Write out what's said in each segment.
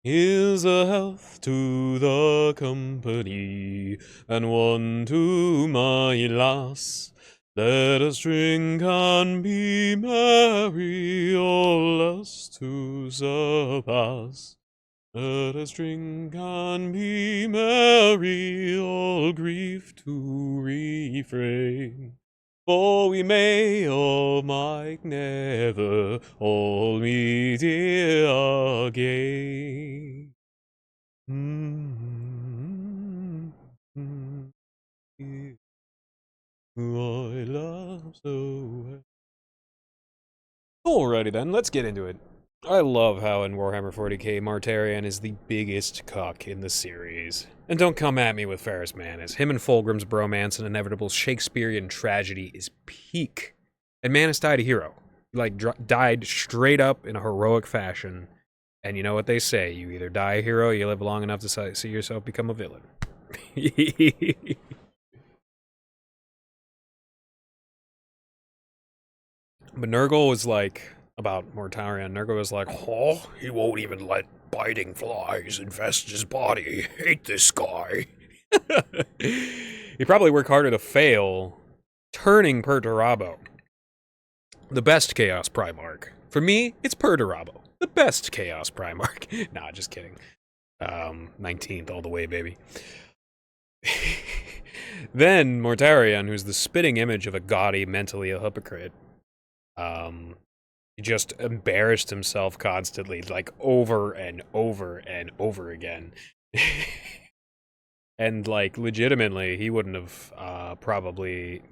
Here's a health to the company, and one to my lass. Let us drink and be merry, all less to surpass. Let us drink and be merry, all grief to refrain. For we may or might never all meet here again. Who I love so well. Alrighty then, let's get into it. I love how in Warhammer 40k, Martarian is the biggest cuck in the series. And don't come at me with Ferrus Manus. Him and Fulgrim's bromance and inevitable Shakespearean tragedy is peak. And Manus died a hero. He, like, died straight up in a heroic fashion. And you know what they say, you either die a hero, or you live long enough to see yourself become a villain. But Nurgle was like, about Mortarion, Nurgle was like, oh, he won't even let biting flies infest his body. I hate this guy. He probably worked harder to fail turning Perturabo. The best Chaos Primarch. For me, it's Perturabo. The best Chaos Primarch. Nah, just kidding. 19th all the way, baby. Then Mortarion, who's the spitting image of a gaudy, mentally a hypocrite, he just embarrassed himself constantly, like over and over and over again. And like legitimately, he wouldn't have probably.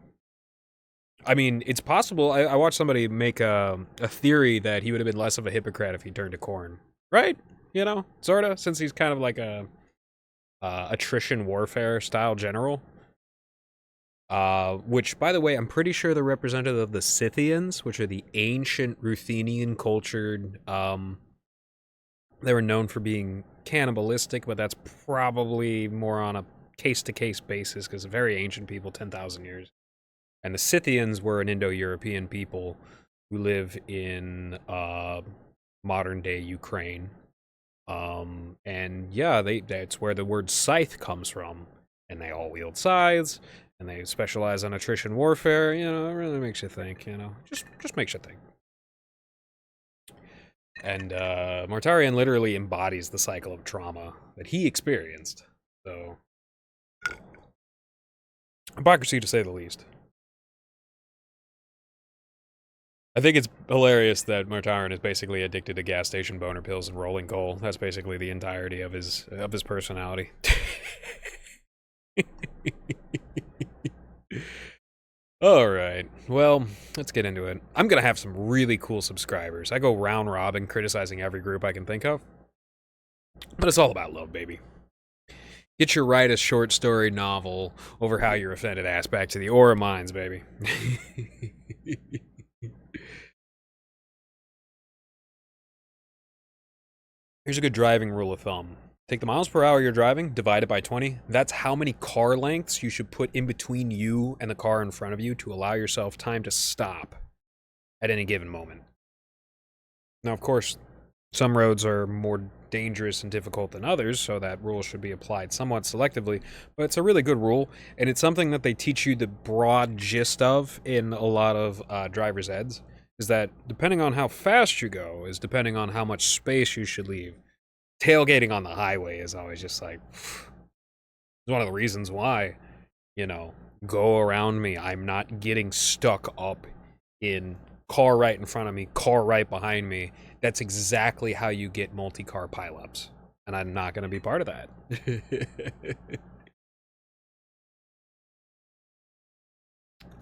I mean, it's possible. I watched somebody make a theory that he would have been less of a hypocrite if he turned to Khorne, right? You know, sorta, since he's kind of like a attrition warfare style general. Which, by the way, I'm pretty sure they're representative of the Scythians, which are the ancient Ruthenian cultured. They were known for being cannibalistic, but that's probably more on a case-to-case basis because very ancient people, 10,000 years. And the Scythians were an Indo-European people who live in modern-day Ukraine. And yeah, that's where the word scythe comes from. And they all wield scythes, and they specialize on attrition warfare. You know, it really makes you think, you know. Just makes you think. And Mortarion literally embodies the cycle of trauma that he experienced. So, hypocrisy to say the least. I think it's hilarious that Mortarion is basically addicted to gas station boner pills and rolling coal. That's basically the entirety of his personality. Alright, well, let's get into it. I'm gonna have some really cool subscribers. I go round robin criticizing every group I can think of. But it's all about love, baby. Get your write a short story novel over how you're offended ass back to the Aura Mines, baby. Here's a good driving rule of thumb. Take the miles per hour you're driving, divide it by 20. That's how many car lengths you should put in between you and the car in front of you to allow yourself time to stop at any given moment. Now, of course, some roads are more dangerous and difficult than others, so that rule should be applied somewhat selectively, but it's a really good rule, and it's something that they teach you the broad gist of in a lot of driver's eds, is that depending on how fast you go is depending on how much space you should leave. Tailgating on the highway is always just like, it's one of the reasons why, you know, go around me. I'm not getting stuck up in car right in front of me, car right behind me. That's exactly how you get multi-car pileups. And I'm not going to be part of that.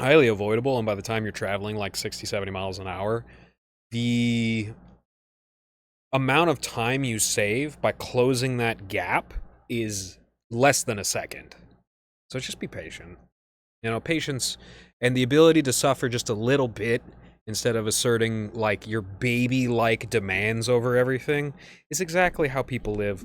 Highly avoidable, and by the time you're traveling like 60, 70 miles an hour, the amount of time you save by closing that gap is less than a second. So just be patient. You know, patience and the ability to suffer just a little bit instead of asserting like your baby-like demands over everything is exactly how people live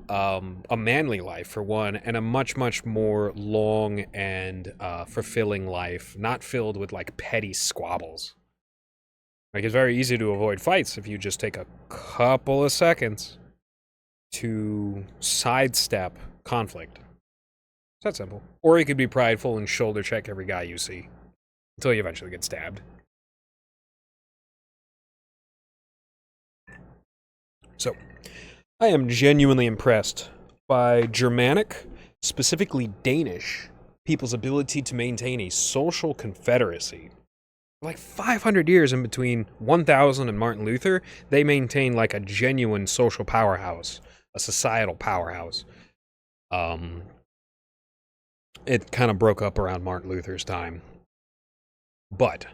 a manly life, for one, and a much, much more long and fulfilling life, not filled with like petty squabbles. Like, it's very easy to avoid fights if you just take a couple of seconds to sidestep conflict. It's that simple. Or you could be prideful and shoulder check every guy you see until you eventually get stabbed. So, I am genuinely impressed by Germanic, specifically Danish, people's ability to maintain a social confederacy. Like 500 years in between 1000 and Martin Luther, they maintain like a genuine social powerhouse, a societal powerhouse. It kind of broke up around Martin Luther's time. But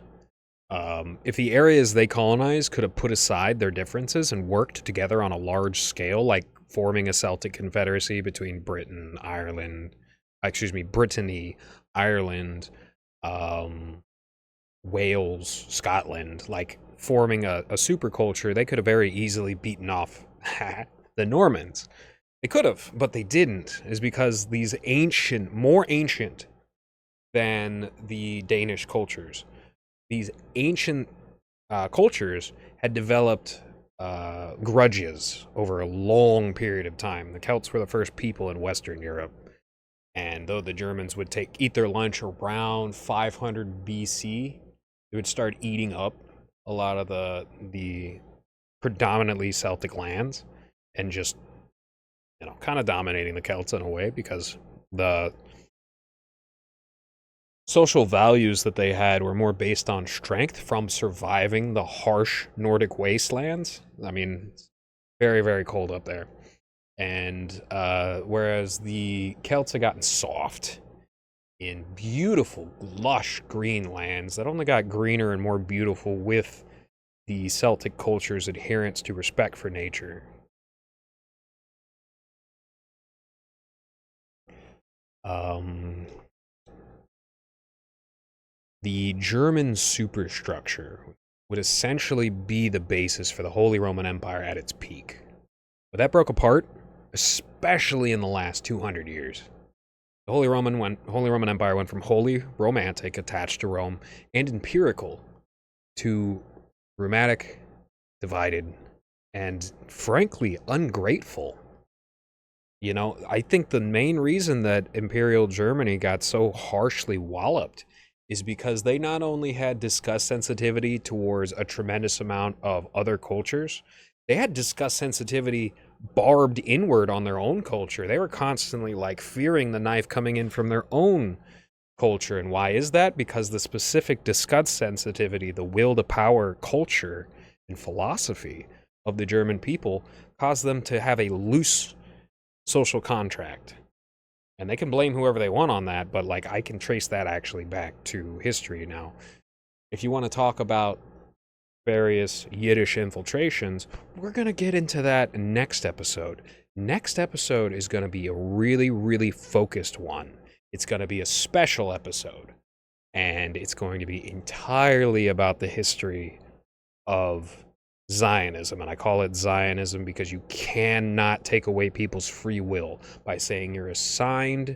if the areas they colonized could have put aside their differences and worked together on a large scale, like forming a Celtic confederacy between Brittany, Ireland, Wales, Scotland, like forming a superculture, they could have very easily beaten off the Normans. They could have, but they didn't, is because these more ancient than the Danish cultures, these ancient cultures had developed grudges over a long period of time. The Celts were the first people in Western Europe, and though the Germans would eat their lunch around 500 BC, they would start eating up a lot of the predominantly Celtic lands and just, kind of dominating the Celts in a way, because the social values that they had were more based on strength from surviving the harsh Nordic wastelands. I mean, it's very, very cold up there. And whereas the Celts had gotten soft in beautiful, lush green lands that only got greener and more beautiful with the Celtic culture's adherence to respect for nature. The German superstructure would essentially be the basis for the Holy Roman Empire at its peak. But that broke apart, especially in the last 200 years. The Holy Roman Empire went from wholly romantic, attached to Rome, and empirical, to rheumatic, divided, and frankly ungrateful. I think the main reason that Imperial Germany got so harshly walloped is because they not only had disgust sensitivity towards a tremendous amount of other cultures, they had disgust sensitivity barbed inward on their own culture. They were constantly fearing the knife coming in from their own culture. And why is that? Because the specific disgust sensitivity, the will to power culture and philosophy of the German people caused them to have a loose social contract. And they can blame whoever they want on that, but I can trace that actually back to history now. If you want to talk about various Yiddish infiltrations, we're going to get into that next episode. Next episode is going to be a really, really focused one. It's going to be a special episode, and it's going to be entirely about the history of Zionism. And I call it Zionism because you cannot take away people's free will by saying you're assigned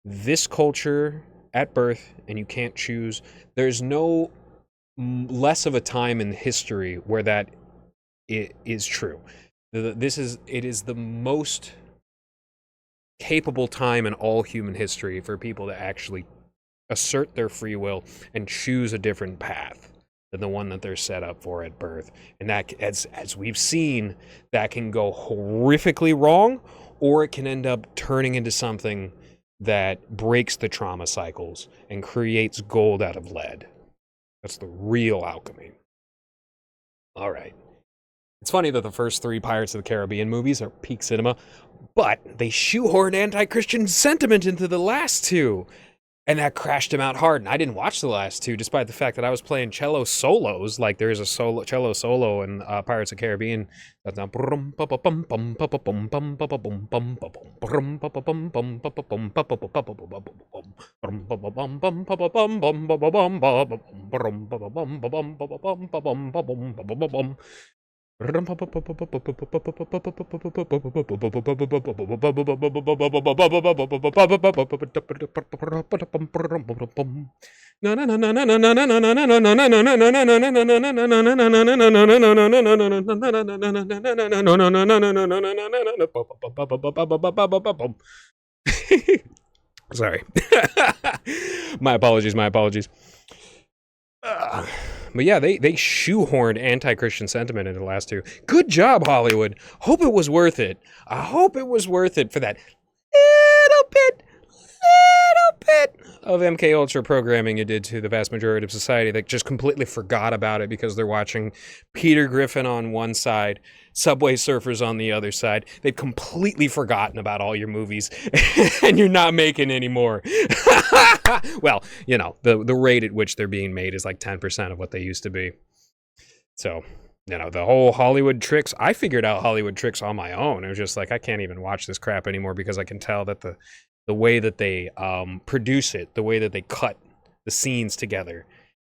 this culture at birth and you can't choose. There's no less of a time in history where that is true. It is the most capable time in all human history for people to actually assert their free will and choose a different path than the one that they're set up for at birth. And that, as we've seen, that can go horrifically wrong, or it can end up turning into something that breaks the trauma cycles and creates gold out of lead. That's the real alchemy. All right. It's funny that the first 3 Pirates of the Caribbean movies are peak cinema, but they shoehorned anti-Christian sentiment into the last 2. And that crashed him out hard. And I didn't watch the last 2, despite the fact that I was playing cello solos. There is a cello solo in Pirates of the Caribbean. That's now. Sorry. My apologies, my apologies. But yeah, they shoehorned anti-Christian sentiment into the last two. Good job, Hollywood. Hope it was worth it. I hope it was worth it for that little bit of MK Ultra programming you did to the vast majority of society that just completely forgot about it because they're watching Peter Griffin on one side, Subway Surfers on the other side. They've completely forgotten about all your movies, and you're not making any more. Well, you know, the rate at which they're being made is like 10% of what they used to be. So, you know, the whole Hollywood tricks, I figured out Hollywood tricks on my own. It was just like, I can't even watch this crap anymore because I can tell that the way that they produce it, the way that they cut the scenes together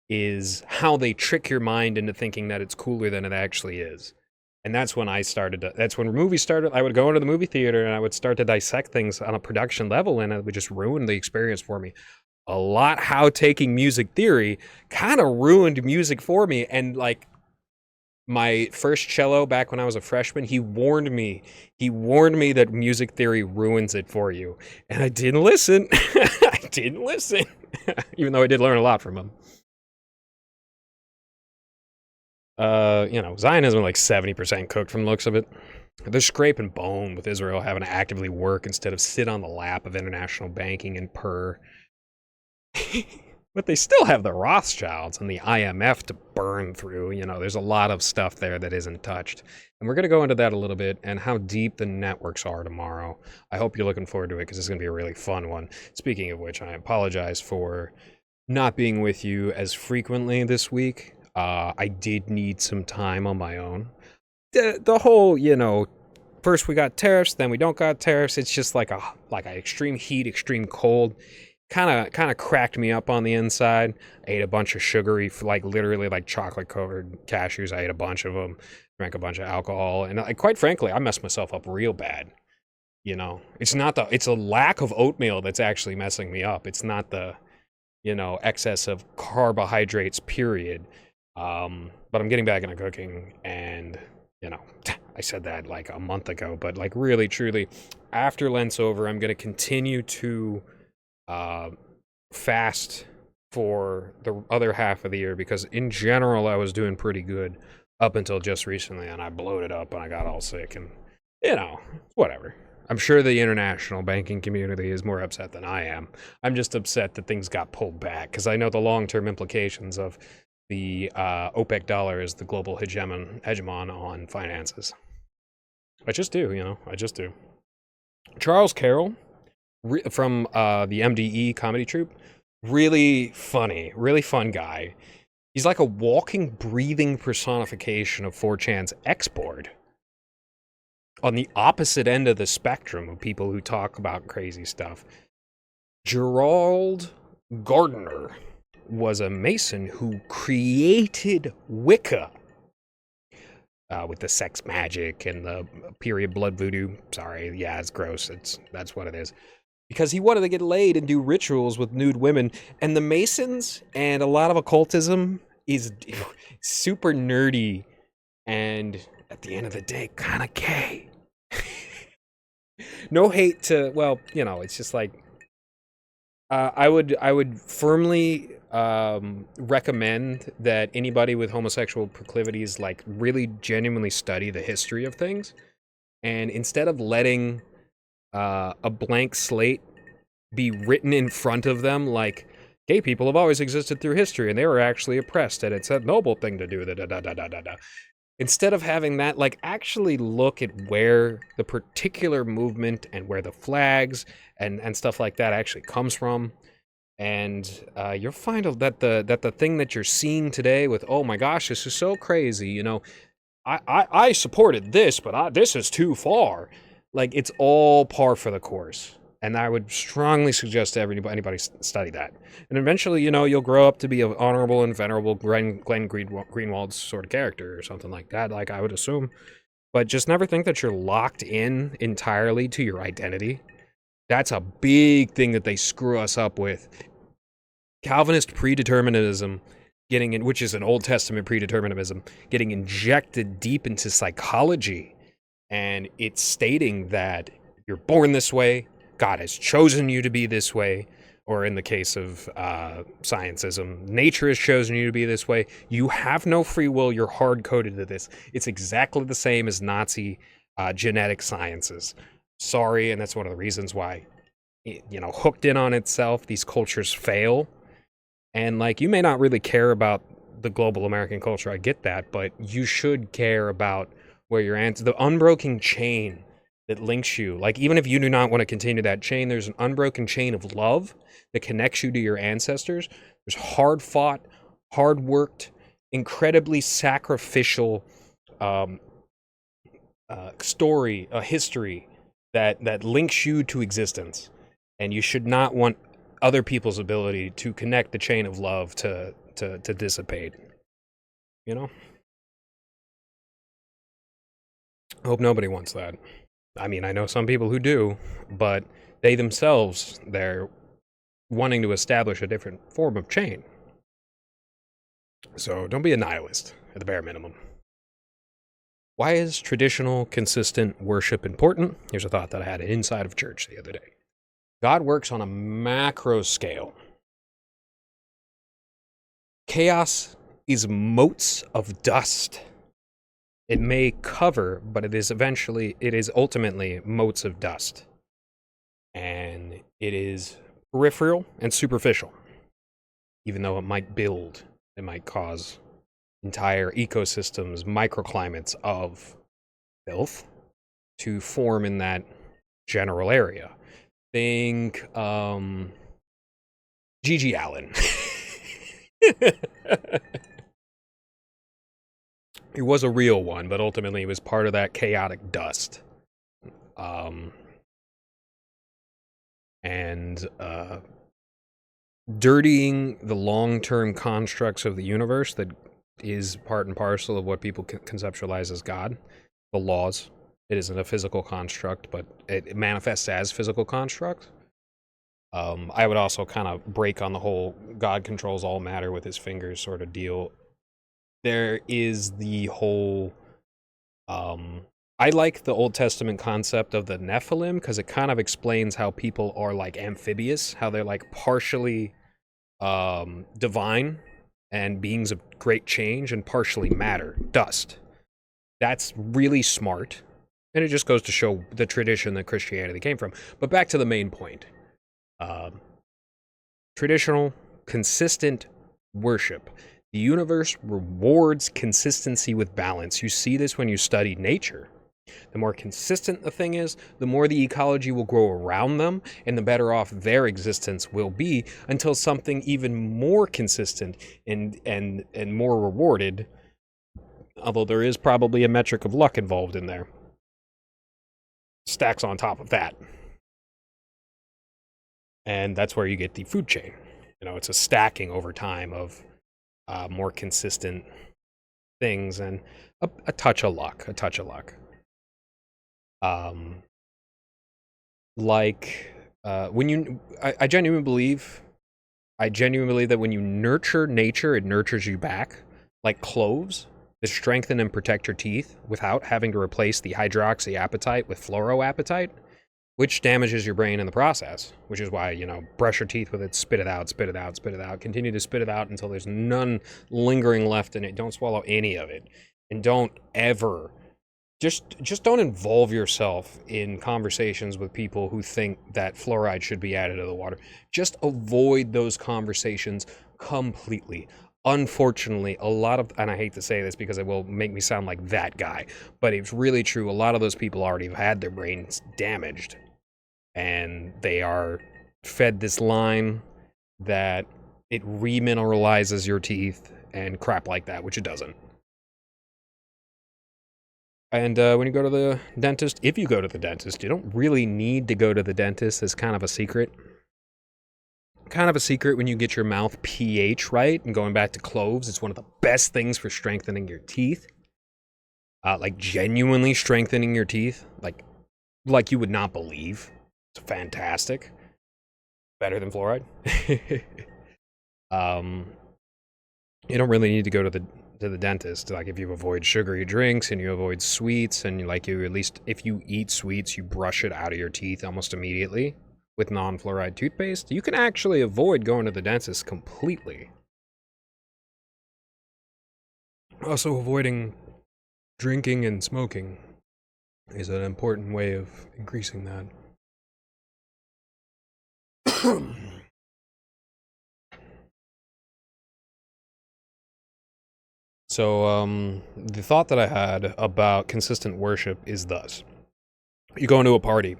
is how they trick your mind into thinking that it's cooler than it actually is. And that's when that's when movies started. I would go into the movie theater and I would start to dissect things on a production level, and it would just ruin the experience for me. A lot how taking music theory kind of ruined music for me. And like my first cello back when I was a freshman, he warned me that music theory ruins it for you. And I didn't listen. I didn't listen. Even though I did learn a lot from him. You know, Zionism like 70% cooked from the looks of it. They're scraping bone with Israel having to actively work instead of sit on the lap of international banking and purr. But they still have the Rothschilds and the IMF to burn through. You know, there's a lot of stuff there that isn't touched. And we're going to go into that a little bit and how deep the networks are tomorrow. I hope you're looking forward to it because it's going to be a really fun one. Speaking of which, I apologize for not being with you as frequently this week. I did need some time on my own. The whole, you know, first we got tariffs, then we don't got tariffs. It's just like a extreme heat, extreme cold. Kind of cracked me up on the inside. I ate a bunch of sugary, like literally like chocolate covered cashews. I ate a bunch of them, drank a bunch of alcohol, and quite frankly, I messed myself up real bad. You know, it's a lack of oatmeal that's actually messing me up. It's not the, you know, excess of carbohydrates, period. But I'm getting back into cooking, and you know, I said that like a month ago, but like really, truly, after Lent's over, I'm going to continue to fast for the other half of the year because in general I was doing pretty good up until just recently, and I bloated up and I got all sick, and you know, whatever. I'm sure the international banking community is more upset than I am. I'm just upset that things got pulled back because I know the long-term implications of the OPEC dollar as the global hegemon on finances. I just do, you know, I just do. Charles Carroll from the MDE comedy troupe, really funny, really fun guy. He's like a walking, breathing personification of 4chan's X-board. On the opposite end of the spectrum of people who talk about crazy stuff, Gerald Gardner was a Mason who created Wicca with the sex magic and the period blood voodoo. Sorry, yeah, it's gross. That's what it is. Because he wanted to get laid and do rituals with nude women. And the Masons and a lot of occultism is super nerdy and at the end of the day, kind of gay. No hate to, well, you know, it's just like, I would firmly recommend that anybody with homosexual proclivities like really genuinely study the history of things, and instead of letting a blank slate be written in front of them like gay people have always existed through history and they were actually oppressed and it's a noble thing to do, instead of having that, like, actually look at where the particular movement and where the flags and stuff like that actually comes from. And you'll find that the thing that you're seeing today with, oh my gosh, this is so crazy, you know, I supported this, but this is too far. Like, it's all par for the course. And I would strongly suggest to anybody study that. And eventually, you'll grow up to be an honorable and venerable Glenn Greenwald sort of character or something like that, like I would assume. But just never think that you're locked in entirely to your identity. That's a big thing that they screw us up with. Calvinist predeterminism, which is an Old Testament predeterminism, getting injected deep into psychology. And it's stating that you're born this way, God has chosen you to be this way, or in the case of scientism, nature has chosen you to be this way. You have no free will. You're hard-coded to this. It's exactly the same as Nazi genetic sciences. Sorry, and that's one of the reasons why, hooked in on itself, these cultures fail. And, you may not really care about the global American culture. I get that, but you should care about where your the unbroken chain that links you. Even if you do not want to continue that chain, there's an unbroken chain of love that connects you to your ancestors. There's hard-fought, hard-worked, incredibly sacrificial story, a history that links you to existence. And you should not want other people's ability to connect the chain of love to dissipate. I hope nobody wants that. I mean, I know some people who do, but they themselves, they're wanting to establish a different form of chain. So don't be a nihilist, at the bare minimum. Why is traditional, consistent worship important? Here's a thought that I had inside of church the other day. God works on a macro scale. Chaos is motes of dust. It may cover, but it is ultimately motes of dust. And it is peripheral and superficial. Even though it might build, it might cause entire ecosystems, microclimates of filth to form in that general area. Think G.G. Allen. He was a real one, but ultimately he was part of that chaotic dust. Dirtying the long-term constructs of the universe that is part and parcel of what people conceptualize as God, the laws. It isn't a physical construct, but it manifests as physical construct. I would also kind of break on the whole God controls all matter with his fingers sort of deal. There is the whole... I like the Old Testament concept of the Nephilim because it kind of explains how people are amphibious, how they're partially divine and beings of great change and partially matter, dust. That's really smart. And it just goes to show the tradition that Christianity came from. But back to the main point. Traditional, consistent worship. The universe rewards consistency with balance. You see this when you study nature. The more consistent the thing is, the more the ecology will grow around them, and the better off their existence will be until something even more consistent and more rewarded, although there is probably a metric of luck involved in there, stacks on top of that. And that's where you get the food chain. It's a stacking over time of more consistent things and a touch of luck, I genuinely believe that when you nurture nature, it nurtures you back, like cloves that strengthen and protect your teeth without having to replace the hydroxyapatite with fluoroapatite, which damages your brain in the process, which is why, brush your teeth with it, spit it out, continue to spit it out until there's none lingering left in it. Don't swallow any of it. And don't ever, just don't involve yourself in conversations with people who think that fluoride should be added to the water. Just avoid those conversations completely. Unfortunately, a lot of, and I hate to say this because it will make me sound like that guy, but it's really true. A lot of those people already have had their brains damaged. And they are fed this line that it remineralizes your teeth and crap like that, which it doesn't. And when you go to the dentist, if you go to the dentist, you don't really need to go to the dentist. It's kind of a secret. Kind of a secret when you get your mouth pH right. And going back to cloves, it's one of the best things for strengthening your teeth. Like genuinely strengthening your teeth. Like you would not believe. It's fantastic. Better than fluoride. You don't really need to go to the dentist. Like if you avoid sugary drinks and you avoid sweets and you at least if you eat sweets, you brush it out of your teeth almost immediately with non-fluoride toothpaste, you can actually avoid going to the dentist completely. Also, avoiding drinking and smoking is an important way of increasing that. So, the thought that I had about consistent worship is thus. You go into a party.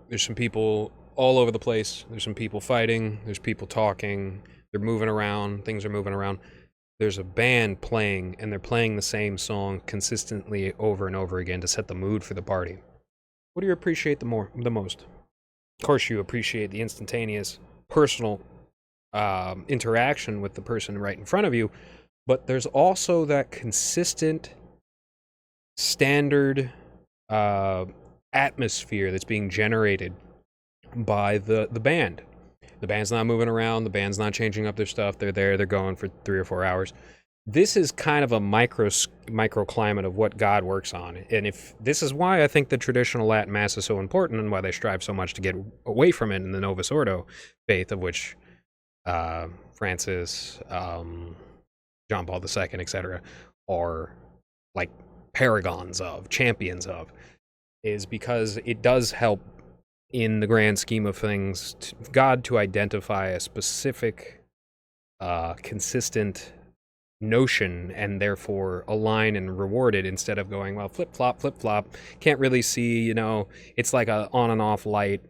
There's some people all over the place. There's some people fighting. There's people talking. They're moving around. Things are moving around. There's a band playing, and they're playing the same song consistently over and over again to set the mood for the party. What do you appreciate the most? Of course, you appreciate the instantaneous, personal interaction with the person right in front of you, but there's also that consistent, standard atmosphere that's being generated by the band. The band's not moving around. The band's not changing up their stuff. They're there. They're going for 3 or 4 hours. This is kind of a microclimate of what God works on. And if this is why I think the traditional Latin Mass is so important and why they strive so much to get away from it in the Novus Ordo faith, of which Francis, John Paul II, etc., are like paragons of, champions of, is because it does help in the grand scheme of things, God to identify a specific, consistent notion and therefore align and reward it instead of going, well, flip flop, can't really see, it's like a on and off light.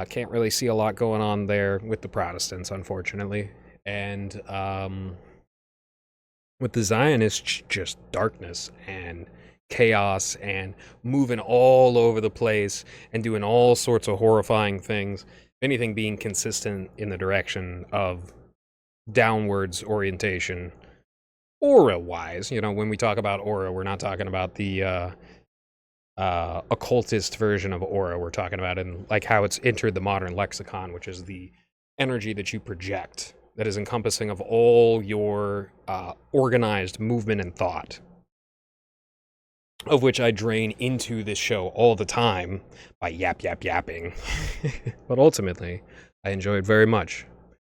Can't really see a lot going on there with the Protestants, unfortunately. And with the Zionists, just darkness and chaos and moving all over the place and doing all sorts of horrifying things. Anything being consistent in the direction of downwards orientation, aura-wise. When we talk about aura, we're not talking about the occultist version of aura. We're talking about in like how it's entered the modern lexicon, which is the energy that you project that is encompassing of all your organized movement and thought, of which I drain into this show all the time by yapping. But ultimately, I enjoy it very much,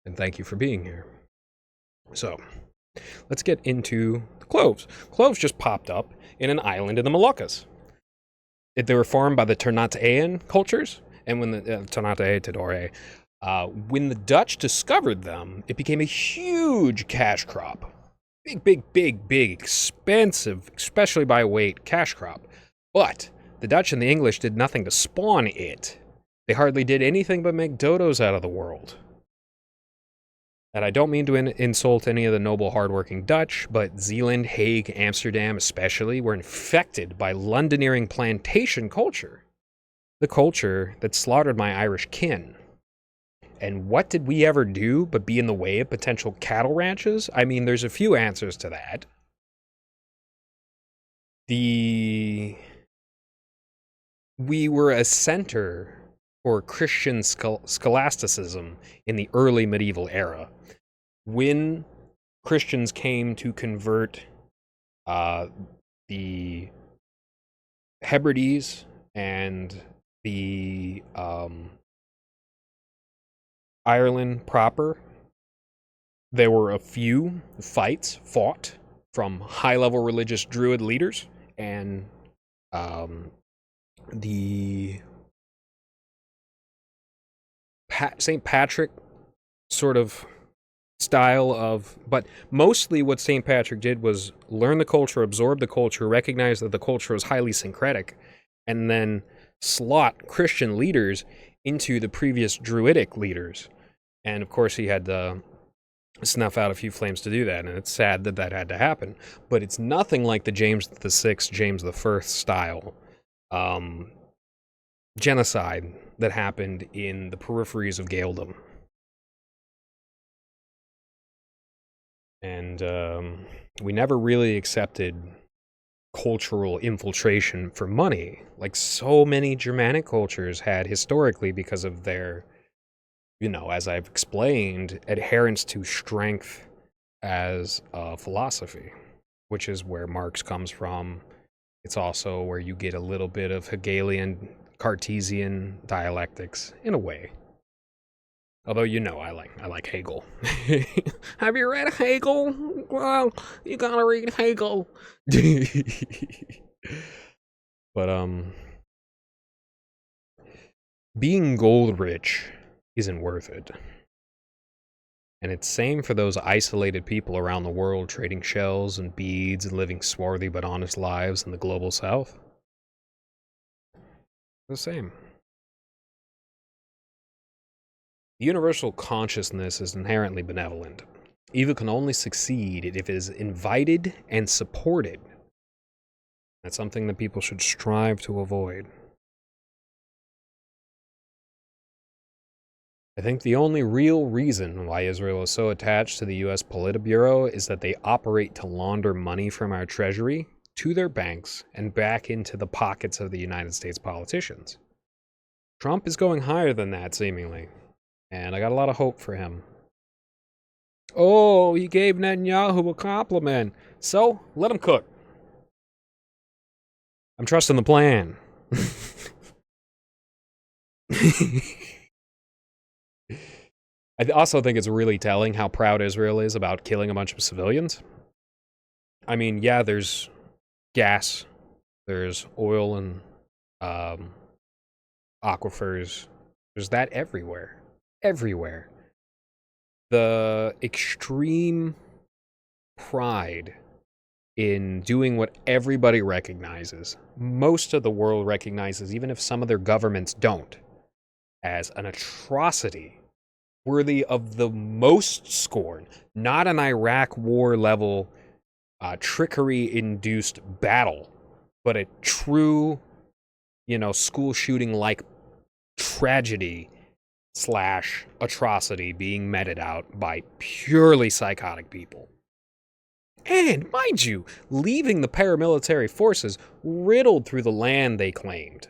and thank you for being here. So, let's get into the cloves. Cloves just popped up in an island in the Moluccas. They were farmed by the Ternataean cultures, and when the Ternate, when the Dutch discovered them, it became a huge cash crop. Big, expensive, especially by weight, cash crop. But the Dutch and the English did nothing to spawn it. They hardly did anything but make dodos out of the world. And I don't mean to insult any of the noble, hardworking Dutch, but Zeeland, Hague, Amsterdam especially, were infected by Londoneering plantation culture. The culture that slaughtered my Irish kin. And what did we ever do but be in the way of potential cattle ranches? I mean, there's a few answers to that. We were a center for Christian scholasticism in the early medieval era. When Christians came to convert the Hebrides and the Ireland proper, there were a few fights fought from high-level religious Druid leaders and the St. Patrick sort of style of, but mostly what St. Patrick did was learn the culture, absorb the culture, recognize that the culture was highly syncretic, and then slot Christian leaders into the previous Druidic leaders. And of course he had the snuff out a few flames to do that, and it's sad that that had to happen. But it's nothing like the James VI, James I style genocide that happened in the peripheries of Gaeldom. And we never really accepted cultural infiltration for money, like so many Germanic cultures had historically, because of their, as I've explained, adherence to strength as a philosophy, which is where Marx comes from. It's also where you get a little bit of Hegelian, Cartesian dialectics, in a way. Although, I like Hegel. Have you read Hegel? Well, you gotta read Hegel. But, being gold rich isn't worth it. And it's same for those isolated people around the world trading shells and beads and living swarthy but honest lives in the global south. The same. The universal consciousness is inherently benevolent. Evil can only succeed if it is invited and supported. That's something that people should strive to avoid. I think the only real reason why Israel is so attached to the US Politburo is that they operate to launder money from our treasury to their banks and back into the pockets of the United States politicians. Trump is going higher than that, seemingly, and I got a lot of hope for him. Oh, he gave Netanyahu a compliment. So, let him cook. I'm trusting the plan. I also think it's really telling how proud Israel is about killing a bunch of civilians. I mean, yeah, there's gas, there's oil and aquifers. There's that everywhere. Everywhere. The extreme pride in doing what everybody recognizes, most of the world recognizes, even if some of their governments don't, as an atrocity worthy of the most scorn, not an Iraq war level trickery-induced battle, but a true, school shooting like tragedy / atrocity being meted out by purely psychotic people. And, mind you, leaving the paramilitary forces riddled through the land they claimed.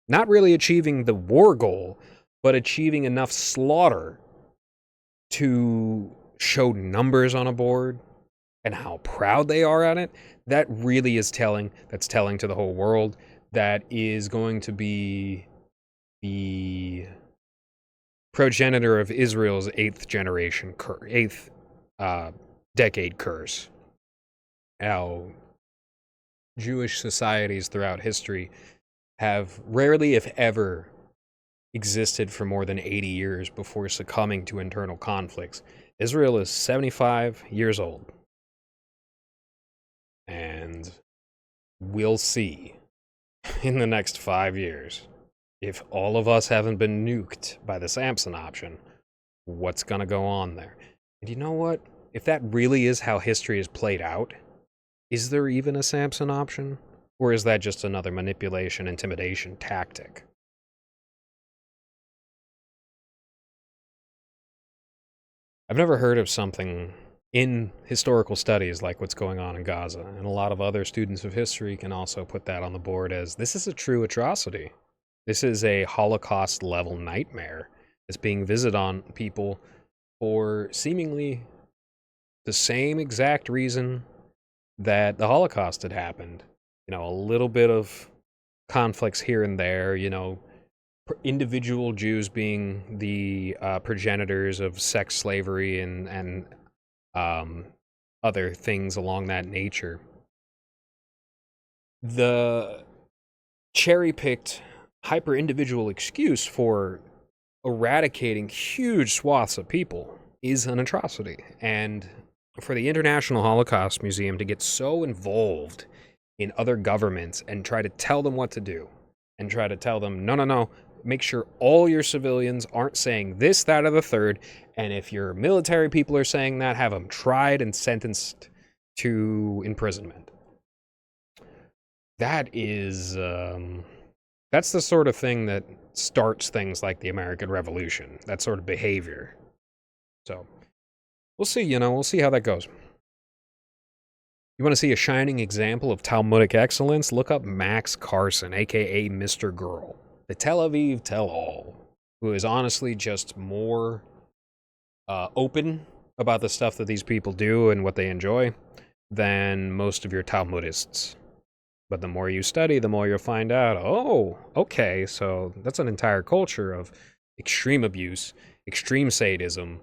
Not really achieving the war goal, but achieving enough slaughter to show numbers on a board and how proud they are at it. That really is telling. That's telling to the whole world. That is going to be the progenitor of Israel's eighth decade curse. How Jewish societies throughout history have rarely, if ever, existed for more than 80 years before succumbing to internal conflicts. Israel is 75 years old. And we'll see in the next 5 years, if all of us haven't been nuked by the Samson option, what's going to go on there. And you know what? If that really is how history is played out, is there even a Samson option? Or is that just another manipulation, intimidation tactic? I've never heard of something in historical studies like what's going on in Gaza, and a lot of other students of history can also put that on the board as this is a true atrocity. This is a Holocaust-level nightmare that's being visited on people for seemingly the same exact reason that the Holocaust had happened. A little bit of conflicts here and there, individual Jews being the progenitors of sex slavery and other things along that nature. The cherry-picked hyper-individual excuse for eradicating huge swaths of people is an atrocity. And for the International Holocaust Museum to get so involved in other governments and try to tell them what to do, and try to tell them, no, make sure all your civilians aren't saying this, that, or the third. And if your military people are saying that, have them tried and sentenced to imprisonment. That is, that's the sort of thing that starts things like the American Revolution, that sort of behavior. So, we'll see, we'll see how that goes. You want to see a shining example of Talmudic excellence? Look up Max Carson, aka Mr. Girl, the Tel Aviv tell-all, who is honestly just more open about the stuff that these people do and what they enjoy than most of your Talmudists. But the more you study, the more you'll find out, oh, okay, so that's an entire culture of extreme abuse, extreme sadism,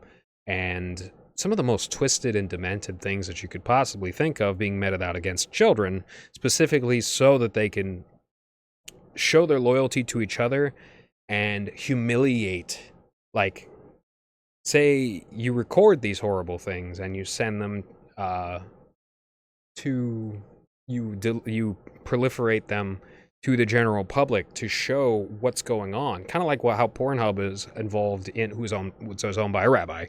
and some of the most twisted and demented things that you could possibly think of being meted out against children, specifically so that they can show their loyalty to each other and humiliate. Like, say you record these horrible things and you send them to... You proliferate them to the general public to show what's going on. Kind of like how Pornhub is involved in, who's owned by a rabbi,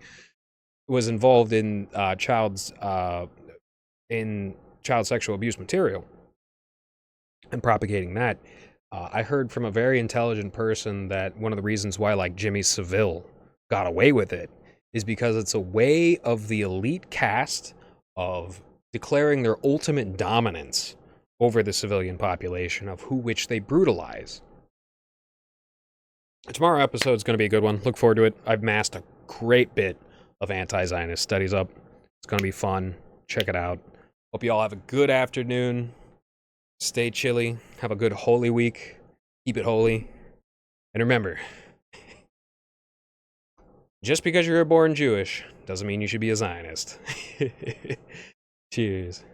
was involved in child sexual abuse material and propagating that. I heard from a very intelligent person that one of the reasons why, like, Jimmy Savile got away with it is because it's a way of the elite caste of declaring their ultimate dominance over the civilian population, of which they brutalize. Tomorrow episode is going to be a good one. Look forward to it. I've massed a great bit of anti-Zionist studies up. It's going to be fun. Check it out. Hope you all have a good afternoon. Stay chilly. Have a good Holy Week. Keep it holy. And remember, just because you're born Jewish doesn't mean you should be a Zionist. Cheers.